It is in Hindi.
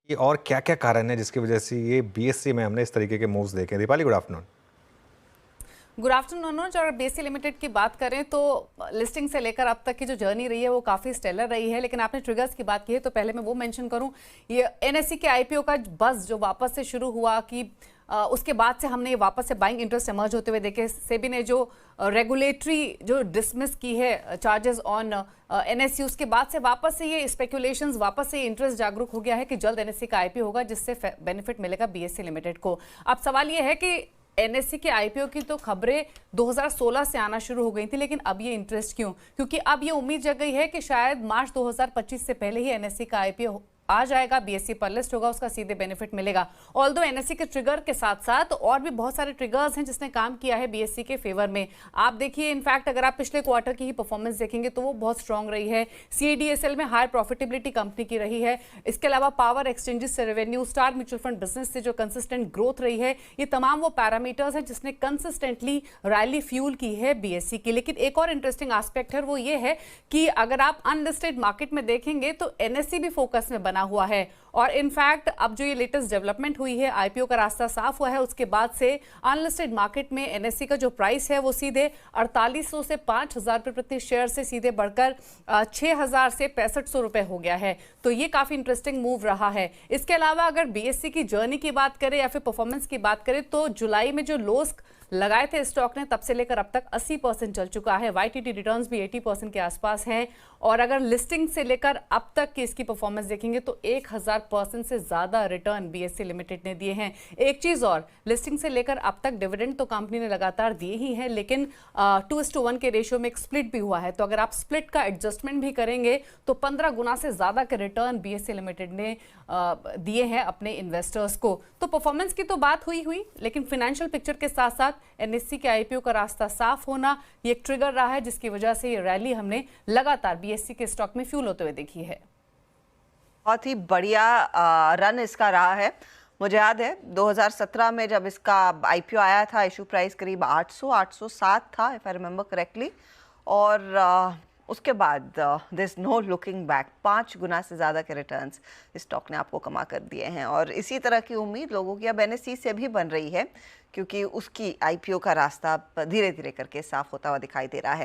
ये और क्या-क्या कारण है जिसकी वजह से ये बीएसई में हमने इस तरीके के मूव्स देखे हैं? Deepali, good afternoon. Good afternoon Manoj. और बीएसई लिमिटेड की बात करें तो लिस्टिंग से लेकर अब तक की जो जर्नी रही है वो काफ़ी स्टेलर रही है, लेकिन आपने ट्रिगर्स की बात की है तो पहले मैं वो मेंशन करूं, ये एनएसई के आईपीओ का बज़ जो वापस से शुरू हुआ कि उसके बाद से हमने वापस से बाइंग इंटरेस्ट इमर्ज होते हुए देखे। सेबी ने जो रेगुलेटरी जो डिसमिस की है चार्जेस ऑन एनएसई, उसके बाद से वापस से ये स्पेकुलेशंस, वापस से इंटरेस्ट जागरूक हो गया है कि जल्द एनएसई का आईपीओ होगा जिससे बेनिफिट मिलेगा बीएसई लिमिटेड को। अब सवाल ये है कि एनएसई के आईपीओ की तो खबरें 2016 से आना शुरू हो गई थी, लेकिन अब ये इंटरेस्ट क्यों? क्योंकि अब ये उम्मीद जग गई है कि शायद मार्च 2025 से पहले ही एनएसई का आईपीओ आ जाएगा, बीएसई पर लिस्ट होगा, उसका सीधे बेनिफिट मिलेगा। ऑल्दो एनएसई के ट्रिगर के साथ साथ और भी बहुत सारे ट्रिगर्स हैं जिसने काम किया है बीएसई के फेवर में। आप देखिए, इनफैक्ट अगर आप पिछले क्वार्टर की ही परफॉर्मेंस देखेंगे तो वो बहुत स्ट्रांग रही है। सीडीएसएल में हाई प्रॉफिटेबिलिटी कंपनी की रही है। इसके अलावा पावर एक्सचेंजेस से revenue, star mutual fund business से जो कंसिस्टेंट ग्रोथ रही है, ये तमाम वो पैरामीटर्स हैं जिसने कंसिस्टेंटली रैली फ्यूल की है बीएसई की। लेकिन एक और इंटरेस्टिंग एस्पेक्ट है, वो ये है कि अगर आप अनलिस्टेड मार्केट में देखेंगे तो एनएसई भी फोकस में बना हुआ है। और इनफैक्ट अब जो ये लेटेस्ट डेवलपमेंट हुई है, आईपीओ का रास्ता साफ हुआ है, उसके बाद से अनलिस्टेड मार्केट में एनएसई का जो प्राइस है वो सीधे 4800 से 5000 रुपए प्रति शेयर से सीधे बढ़कर 6000 से 6500 रुपए हो गया है। तो ये काफी इंटरेस्टिंग मूव रहा है। इसके अलावा अगर बीएसई की जर्नी की बात करें या फिर परफॉर्मेंस की बात करें तो जुलाई में जो लोस लगाए थे स्टॉक ने, तब से लेकर अब तक 80% चल चुका है। वाईटीटी रिटर्न्स भी 80% के आसपास हैं। और अगर लिस्टिंग से लेकर अब तक की इसकी परफॉर्मेंस देखेंगे तो 1000% से ज्यादा रिटर्न बीएसई लिमिटेड ने दिए हैं। एक चीज और, लिस्टिंग से लेकर अब तक डिविडेंड तो कंपनी ने लगातार दिए ही हैं, लेकिन 2:1 के रेशियो में एक स्प्लिट भी हुआ है। तो अगर आप स्प्लिट का एडजस्टमेंट भी करेंगे तो 15 गुना से ज्यादा के रिटर्न बीएसई लिमिटेड ने दिए हैं अपने इन्वेस्टर्स को। तो परफॉर्मेंस की तो बात हुई, लेकिन फाइनेंशियल पिक्चर के साथ साथ एनएसई के आईपीओ का रास्ता साफ होना ये एक ट्रिगर रहा है, जिसकी वजह से ये रैली हमने लगातार बीएसई के स्टॉक में फ्यूल होते हुए देखी है। बहुत ही बढ़िया रन इसका रहा है। मुझे याद है 2017 में जब इसका आईपीओ आया था, इशू प्राइस करीब 807 था, इफ आई रिमेंबर करेक्टली। और उसके बाद this is no looking back, 5 गुना से ज़्यादा के रिटर्न्स इस स्टॉक ने आपको कमा कर दिए हैं। और इसी तरह की उम्मीद लोगों की अब एनएसई से भी बन रही है, क्योंकि उसकी आईपीओ का रास्ता धीरे धीरे करके साफ होता हुआ दिखाई दे रहा है।